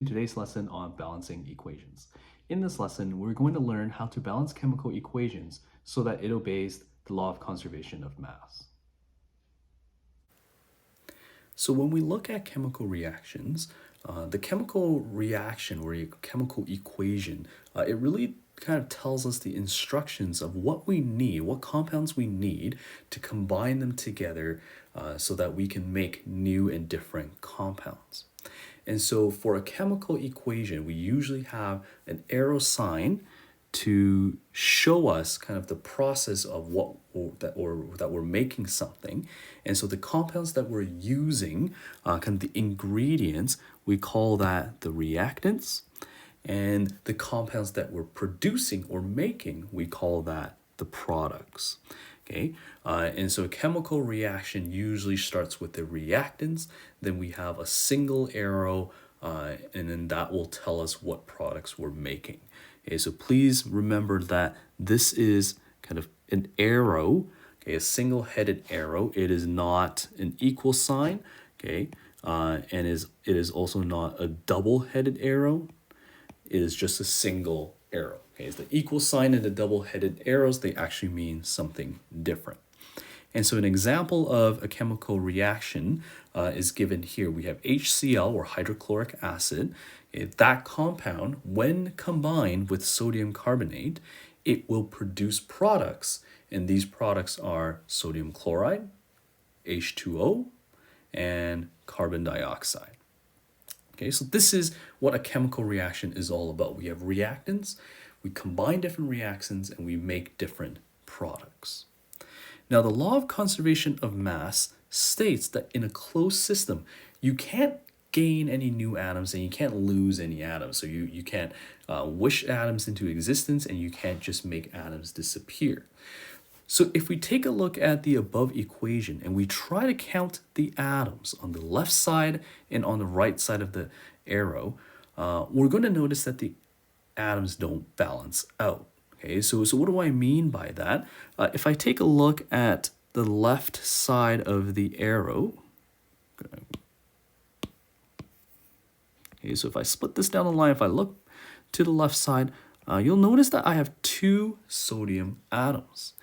Today's lesson on balancing equations. In this lesson, we're going to learn how to balance chemical equations so that it obeys the law of conservation of mass. So when we look at chemical reactions, the chemical reaction or a chemical equation, it really kind of tells us the instructions of what we need, what compounds we need to combine them together so that we can make new and different compounds. And so for a chemical equation, we usually have an arrow sign to show us kind of the process of what that we're making something. And so the compounds that we're using, kind of the ingredients, we call that the reactants. And the compounds that we're producing or making, we call that the products. Okay, and so a chemical reaction usually starts with the reactants, then we have a single arrow, and then that will tell us what products we're making. Okay, so please remember that this is kind of an arrow, okay, a single-headed arrow. It is not an equal sign, okay, and it is also not a double-headed arrow. It is just a single arrow. Okay, it's the equal sign and the double-headed arrows, they actually mean something different. And so an example of a chemical reaction is given here. We have HCl, or hydrochloric acid. That compound, when combined with sodium carbonate, it will produce products. And these products are sodium chloride, H2O, and carbon dioxide. Okay, so this is what a chemical reaction is all about. We have reactants, we combine different reactions, and we make different products. Now, the law of conservation of mass states that in a closed system, you can't gain any new atoms and you can't lose any atoms. So you can't wish atoms into existence, and you can't just make atoms disappear. So if we take a look at the above equation and we try to count the atoms on the left side and on the right side of the arrow, we're going to notice that the atoms don't balance out. Okay, so what do I mean by that? If I take a look at the left side of the arrow, okay, so if I split this down the line, if I look to the left side, you'll notice that I have 2 sodium atoms.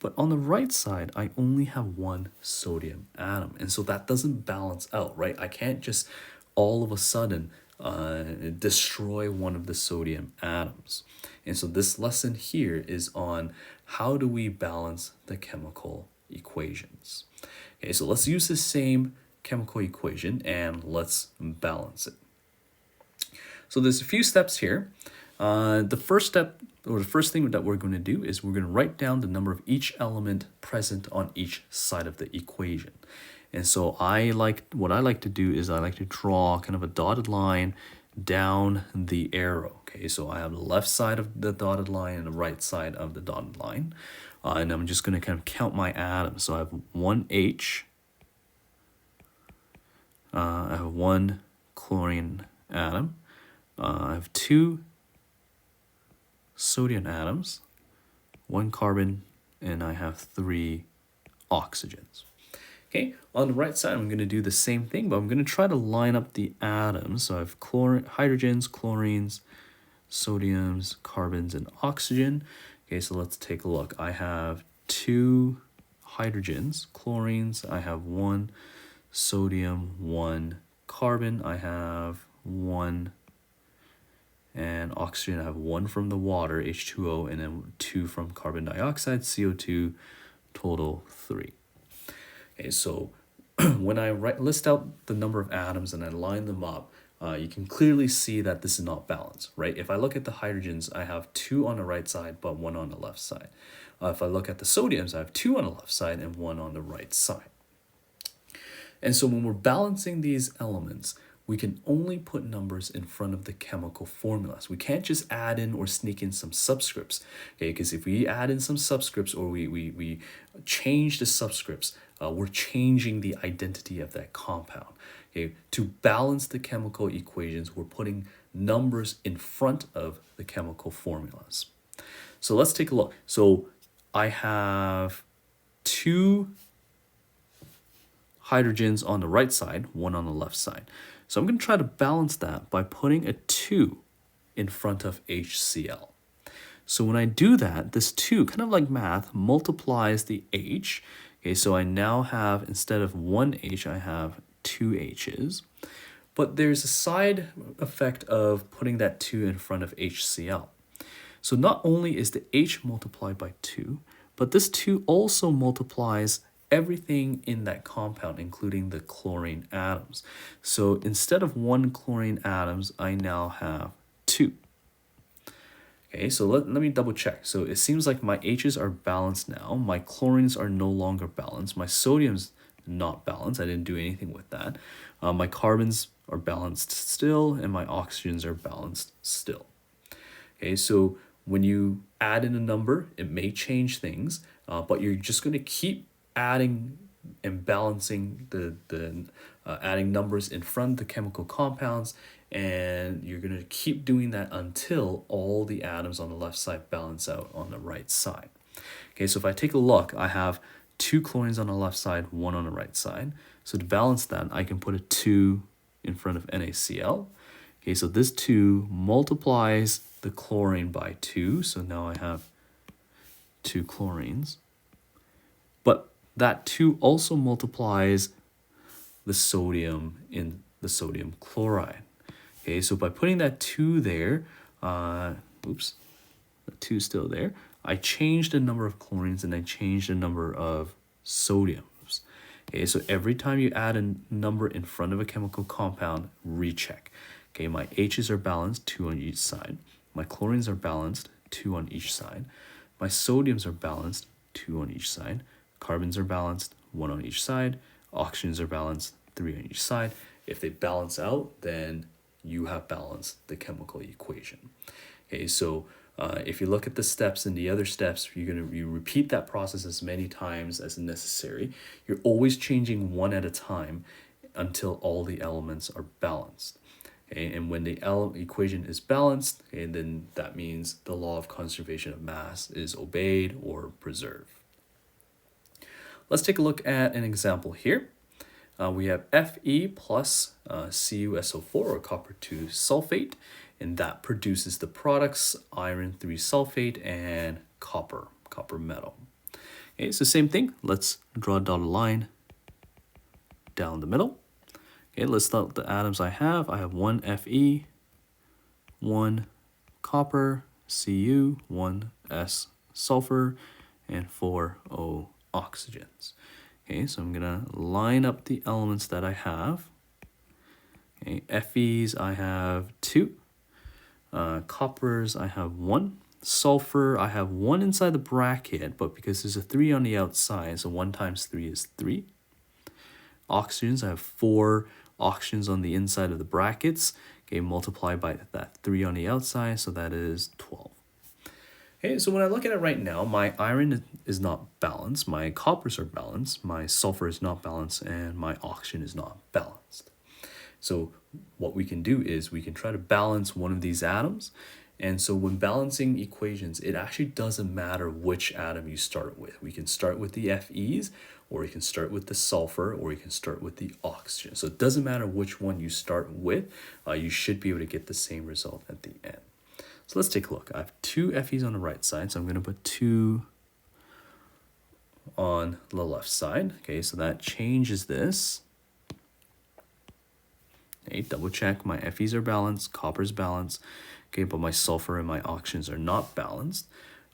But on the right side, I only have 1 sodium atom. And so that doesn't balance out, right? I can't just all of a sudden destroy one of the sodium atoms. And so this lesson here is on how do we balance the chemical equations. Okay, so let's use the same chemical equation and let's balance it. So there's a few steps here. The first step, or the first thing that we're going to do, is we're going to write down the number of each element present on each side of the equation. And so what I like to do is I like to draw kind of a dotted line down the arrow. Okay, so I have the left side of the dotted line and the right side of the dotted line. And I'm just going to kind of count my atoms. So I have 1 H, I have 1 chlorine atom, I have 2 sodium atoms, 1 carbon, and I have 3 oxygens. Okay, on the right side, I'm going to do the same thing, but I'm going to try to line up the atoms. So I have hydrogens, chlorines, sodiums, carbons, and oxygen. Okay, so let's take a look. I have 2 hydrogens, chlorines. I have 1 sodium, 1 carbon. I have 1, and oxygen, I have 1 from the water, H2O, and then 2 from carbon dioxide, CO2, total 3. Okay, so when I list out the number of atoms and I line them up, you can clearly see that this is not balanced, right? If I look at the hydrogens, I have 2 on the right side, but 1 on the left side. If I look at the sodiums, I have 2 on the left side and 1 on the right side. And so when we're balancing these elements, we can only put numbers in front of the chemical formulas. We can't just add in or sneak in some subscripts, okay? Because if we add in some subscripts or we change the subscripts, we're changing the identity of that compound. Okay? To balance the chemical equations, we're putting numbers in front of the chemical formulas. So let's take a look. So I have 2 hydrogens on the right side, 1 on the left side. So I'm going to try to balance that by putting a 2 in front of HCl. So when I do that, this 2, kind of like math, multiplies the H. Okay, so I now have, instead of 1 H, I have 2 H's. But there's a side effect of putting that 2 in front of HCl. So not only is the H multiplied by 2, but this 2 also multiplies everything in that compound, including the chlorine atoms. So instead of 1 chlorine atoms, I now have 2. Okay, so let me double check. So it seems like my H's are balanced now. My chlorines are no longer balanced. My sodium's not balanced. I didn't do anything with that. My carbons are balanced still, and my oxygens are balanced still. Okay, so when you add in a number, it may change things, but you're just going to keep adding and balancing adding numbers in front of the chemical compounds, and you're going to keep doing that until all the atoms on the left side balance out on the right side. Okay, so if I take a look, I have 2 chlorines on the left side, 1 on the right side. So to balance that, I can put a 2 in front of NaCl. Okay, so this 2 multiplies the chlorine by 2, so now I have 2 chlorines. But that 2 also multiplies the sodium in the sodium chloride. Okay, so by putting that 2 there, the 2's still there, I changed the number of chlorines and I changed the number of sodiums. Okay, so every time you add a number in front of a chemical compound, recheck. Okay, my H's are balanced, 2 on each side. My chlorines are balanced, 2 on each side. My sodiums are balanced, 2 on each side. Carbons are balanced, 1 on each side. Oxygens are balanced, 3 on each side. If they balance out, then you have balanced the equation. Okay, so if you look at the steps and the other steps, you repeat that process as many times as necessary. You're always changing one at a time until all the elements are balanced. Okay, and when the equation is balanced, okay, then that means the law of conservation of mass is obeyed or preserved. Let's take a look at an example here. We have Fe plus CuSO4, or copper 2 sulfate, and that produces the products iron 3 sulfate and copper metal. Okay, so same thing. Let's draw a dotted line down the middle. Okay, let's start the atoms I have. I have 1 Fe, 1 copper, Cu, 1 S sulfur, and 4 O oxygens. Okay, so I'm gonna line up the elements that I have. Okay, Fe's I have 2. Coppers I have 1. Sulfur I have 1 inside the bracket, but because there's a 3 on the outside, so 1 times 3 is 3. Oxygens I have 4 oxygens on the inside of the brackets. Okay, multiplied by that 3 on the outside, so that is 12. Okay, so when I look at it right now, my iron is not balanced, my coppers are balanced, my sulfur is not balanced, and my oxygen is not balanced. So what we can do is we can try to balance one of these atoms. And so when balancing equations, it actually doesn't matter which atom you start with. We can start with the Fe's, or you can start with the sulfur, or you can start with the oxygen. So it doesn't matter which one you start with, you should be able to get the same result at the end. So let's take a look. I have 2 Fe's on the right side, so I'm going to put 2 on the left side. Okay, so that changes this. Okay, double check. My Fe's are balanced, copper's balanced. Okay, but my sulfur and my oxygens are not balanced.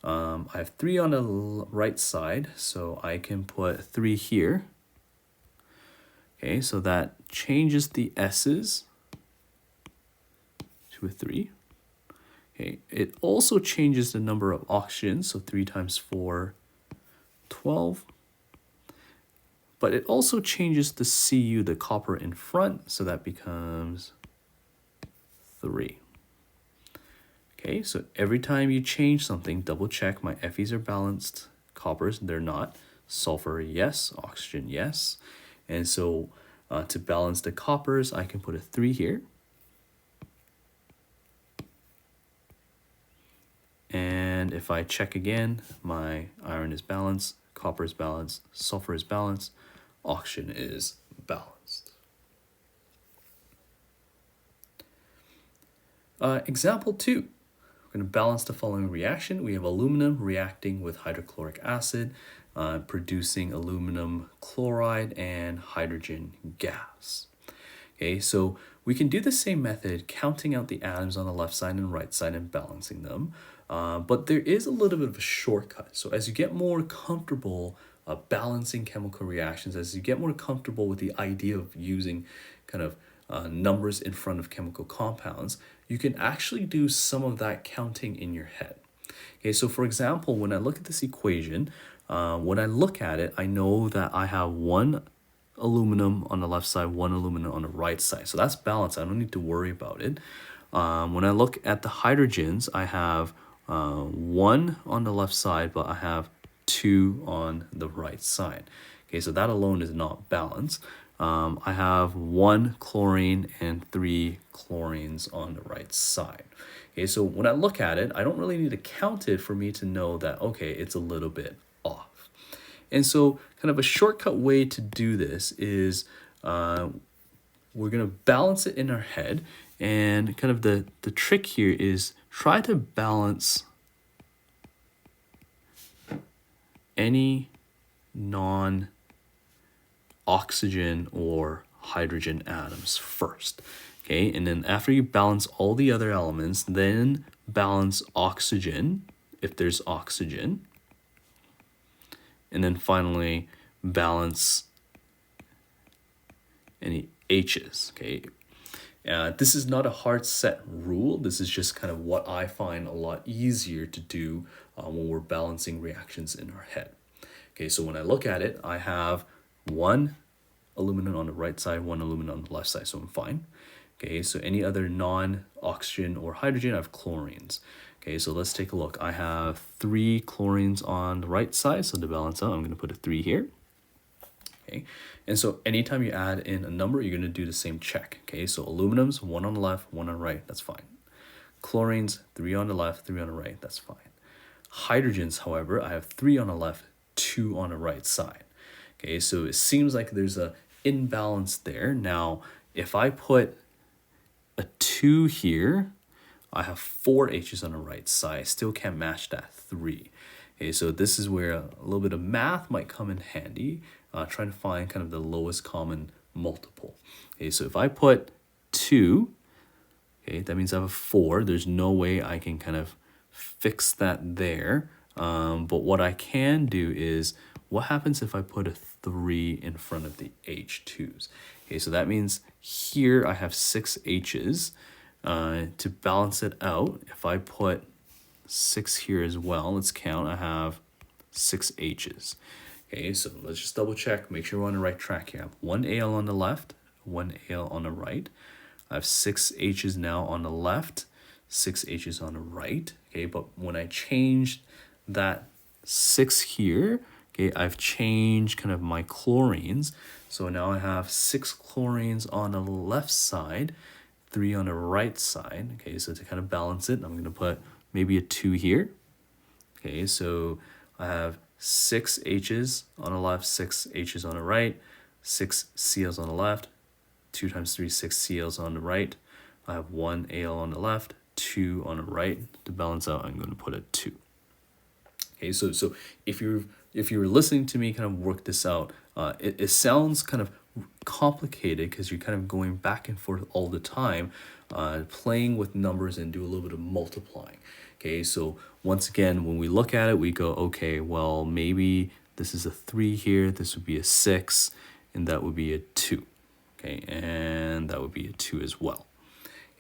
I have 3 on the right side, so I can put 3 here. Okay, so that changes the S's to a 3. Okay, it also changes the number of oxygens, so 3 times 4, 12. But it also changes the Cu, the copper in front, so that becomes 3. Okay, so every time you change something, double check. My Fe's are balanced, coppers, they're not. Sulfur, yes. Oxygen, yes. And so to balance the coppers, I can put a 3 here. And if I check again, my iron is balanced, copper is balanced, sulfur is balanced, oxygen is balanced. Example 2. We're going to balance the following reaction. We have aluminum reacting with hydrochloric acid, producing aluminum chloride and hydrogen gas. Okay, so we can do the same method, counting out the atoms on the left side and right side and balancing them. But there is a little bit of a shortcut. So as you get more comfortable balancing chemical reactions, as you get more comfortable with the idea of using kind of numbers in front of chemical compounds, you can actually do some of that counting in your head. Okay, so for example, when I look at this equation, when I look at it, I know that I have one aluminum on the left side, one aluminum on the right side. So that's balanced. I don't need to worry about it. When I look at the hydrogens, I have one on the left side, but I have two on the right side. Okay, so that alone is not balanced. I have one chlorine and three chlorines on the right side. Okay, so when I look at it, I don't really need to count it for me to know that, okay, it's a little bit off. And so kind of a shortcut way to do this is we're going to balance it in our head. And kind of the trick here is try to balance any non-oxygen or hydrogen atoms first. Okay, and then after you balance all the other elements, then balance oxygen if there's oxygen. And then finally balance any H's. Okay, this is not a hard set rule. This is just kind of what I find a lot easier to do when we're balancing reactions in our head. Okay, so when I look at it, I have one aluminum on the right side, one aluminum on the left side, so I'm fine. Okay, so any other non-oxygen or hydrogen, I have chlorines. Okay, so let's take a look. I have three chlorines on the right side, so to balance out, I'm going to put a 3 here. Okay, and so anytime you add in a number, you're going to do the same check. Okay, so aluminums, one on the left, one on the right, that's fine. Chlorines, 3 on the left, 3 on the right, that's fine. Hydrogens, however, I have 3 on the left, 2 on the right side. Okay, so it seems like there's a imbalance there. Now, if I put a 2 here, I have 4 H's on the right side. I still can't match that 3. Okay, so this is where a little bit of math might come in handy, trying to find kind of the lowest common multiple. Okay, so if I put 2, okay, that means I have a 4. There's no way I can kind of fix that there. But what I can do is, what happens if I put a 3 in front of the H2s? Okay, so that means here I have 6 H's. To balance it out, if I put 6 here as well, let's count, I have 6 H's. Okay, so let's just double check, make sure we're on the right track here. I have 1 Al on the left, 1 Al on the right. I have 6 H's now on the left, 6 H's on the right. Okay, but when I changed that 6 here, okay, I've changed kind of my chlorines. So now I have 6 chlorines on the left side, 3 on the right side. Okay, so to kind of balance it, I'm going to put maybe a 2 here. Okay, so I have 6 H's on the left, 6 H's on the right, 6 Cl's on the left, 2 times 3, 6 Cl's on the right. I have 1 Al on the left, 2 on the right. To balance out, I'm going to put a 2. Okay, so if you're listening to me kind of work this out, it sounds kind of complicated because you're kind of going back and forth all the time, playing with numbers and do a little bit of multiplying. Okay, so once again, when we look at it, we go, okay, well, maybe this is a 3 here, this would be a 6, and that would be a 2. Okay, and that would be a 2 as well.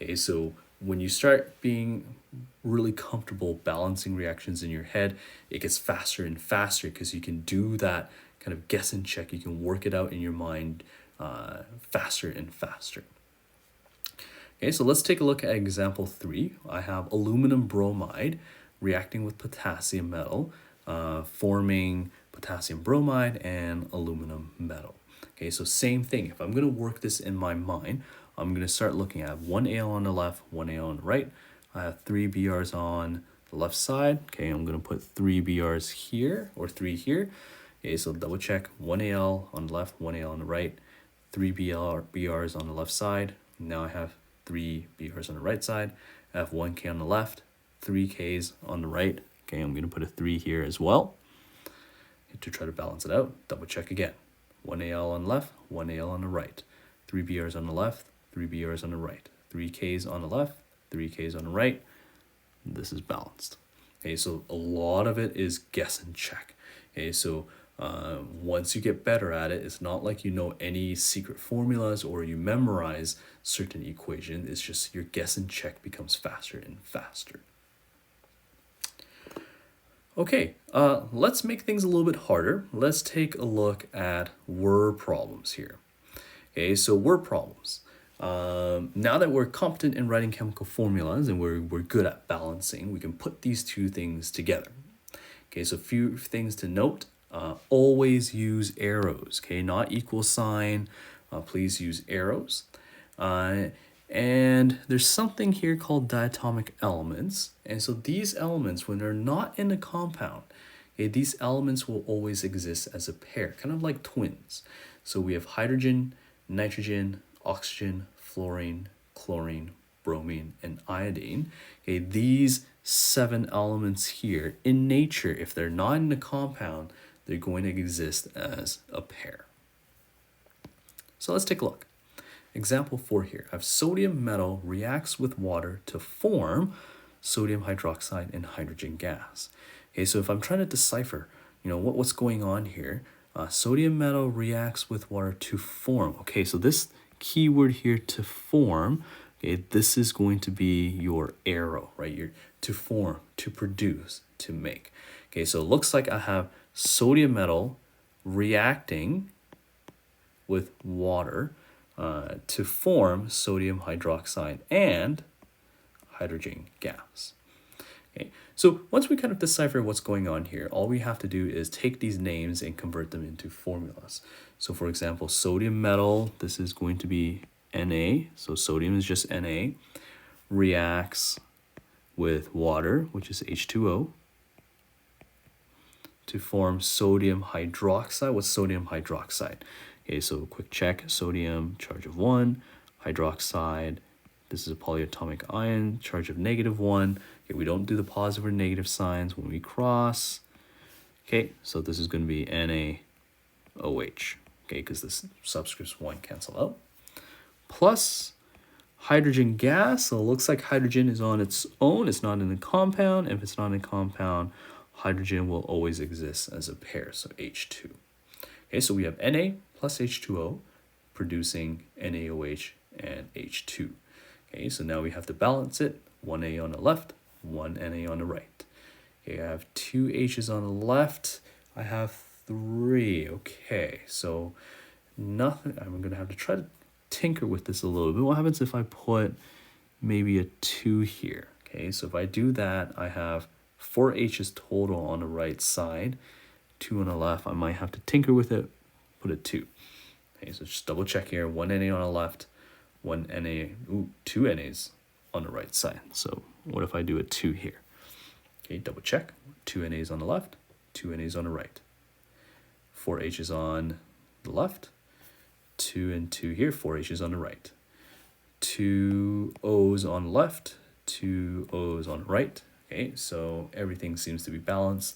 Okay, so when you start being really comfortable balancing reactions in your head, it gets faster and faster because you can do that kind of guess and check. You can work it out in your mind faster and faster. Okay, so let's take a look at example 3. I have aluminum bromide reacting with potassium metal, forming potassium bromide and aluminum metal. Okay, so same thing. If I'm going to work this in my mind, I'm going to start looking at 1 Al on the left, 1 Al on the right. I have 3 BRs on the left side. Okay, I'm going to put 3 BRs here, or 3 here. Okay, so double check, 1 Al on the left, 1 Al on the right, 3 BRs on the left side. Now I have 3 BRs on the right side. I have 1K on the left, 3Ks on the right. Okay, I'm going to put a 3 here as well to try to balance it out. Double check again. 1AL on the left, 1AL on the right. 3 BRs on the left, 3 BRs on the right. 3Ks on the left, 3Ks on the right. This is balanced. Okay, so a lot of it is guess and check. Okay, so once you get better at it, it's not like you know any secret formulas or you memorize certain equations. It's just your guess and check becomes faster and faster. Okay, let's make things a little bit harder. Let's take a look at word problems here. Okay, so word problems. Now that we're competent in writing chemical formulas and we're good at balancing, we can put these two things together. Okay, so a few things to note. Always use arrows, okay, not equal sign. Please use arrows. And there's something here called diatomic elements. And so these elements, when they're not in a compound, okay, these elements will always exist as a pair, kind of like twins. So we have hydrogen, nitrogen, oxygen, fluorine, chlorine, bromine, and iodine. Okay, these 7 elements here in nature, if they're not in a compound, they're going to exist as a pair. So let's take a look. Example 4 here. I have sodium metal reacts with water to form sodium hydroxide and hydrogen gas. Okay, so if I'm trying to decipher, what's going on here, sodium metal reacts with water to form. Okay, so this keyword here, to form, okay, this is going to be your arrow, right? Your to form, to produce, to make. Okay, so it looks like I have sodium metal reacting with water to form sodium hydroxide and hydrogen gas. Okay, so once we kind of decipher what's going on here, all we have to do is take these names and convert them into formulas. So for example, sodium metal, this is going to be Na, so sodium is just Na, reacts with water, which is H2O, to form sodium hydroxide. What's sodium hydroxide? Okay, so quick check, sodium, charge of 1, hydroxide, this is a polyatomic ion, charge of -1. Okay, we don't do the positive or negative signs when we cross. Okay, so this is going to be NaOH, okay, because this subscripts 1 cancel out. Plus hydrogen gas, so it looks like hydrogen is on its own, it's not in a compound. If it's not in a compound, hydrogen will always exist as a pair, so H2. Okay, so we have Na plus H2O producing NaOH and H2. Okay, so now we have to balance it. 1A on the left, 1 Na on the right. Okay, I have 2 H's on the left. I have 3. Okay, so nothing. I'm going to have to try to tinker with this a little bit. What happens if I put maybe a 2 here? Okay, so if I do that, I have 4 H's total on the right side, 2 on the left. I might have to tinker with it, put a 2. Okay, so just double check here. 1 Na on the left, 1 Na, 2 Nas on the right side. So what if I do a 2 here? Okay, double check. 2 Nas on the left, 2 Nas on the right. 4 H's on the left, 2 and 2 here, 4 H's on the right. 2 O's on the left, 2 O's on the right. Okay, so everything seems to be balanced.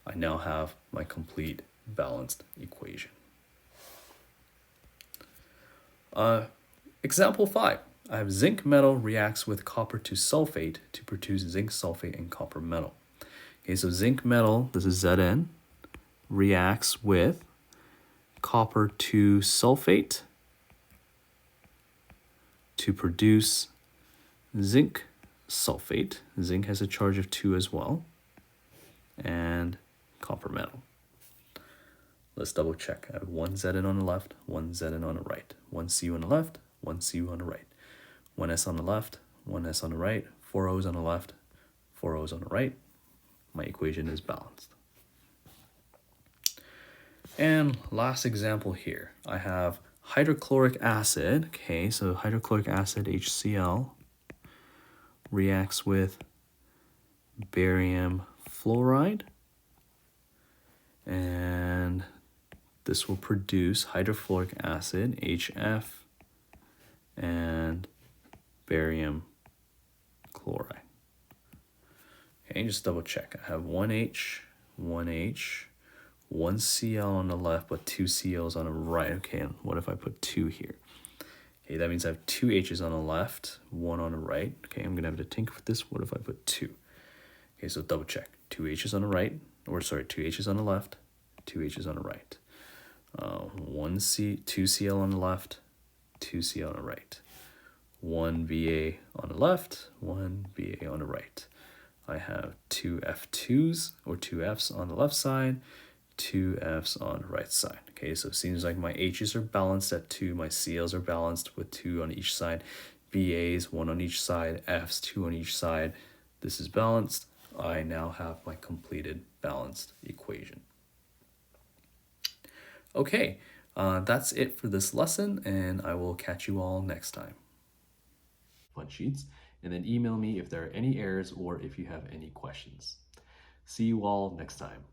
I now have my complete balanced equation. Example 5. I have zinc metal reacts with copper to sulfate to produce zinc sulfate and copper metal. Okay, so zinc metal, this is Zn, reacts with copper to sulfate to produce zinc sulfate. Zinc has a charge of 2 as well, and copper metal. Let's double check. I have 1 Zn on the left, 1 Zn on the right, 1 Cu on the left, 1 Cu on the right, 1 S on the left, 1 S on the right, 4 O's on the left, 4 O's on the right. My equation is balanced. And last example here, I have hydrochloric acid. Okay, so hydrochloric acid, HCl, reacts with barium fluoride, and this will produce hydrofluoric acid, HF, and barium chloride. Okay, just double check. I have 1H, 1H, 1 Cl on the left, but 2 Cls on the right. Okay, and what if I put 2 here? Okay, that means I have 2 H's on the left, 1 on the right. Okay, I'm gonna have to tinker with this. What if I put 2? Okay, so double check. 2 H's on the right, or sorry, 2 H's on the left, 2 H's on the right. 2 Cl on the left, 2 Cl on the right. 1 Va on the left, 1 Va on the right. I have 2 F2s or 2 Fs on the left side, 2 Fs on the right side. Okay, so it seems like my H's are balanced at 2, my Cls are balanced with 2 on each side, VAs 1 on each side, Fs 2 on each side. This is balanced. I now have my completed balanced equation. Okay, that's it for this lesson, and I will catch you all next time. Fun sheets, and then email me if there are any errors or if you have any questions. See you all next time.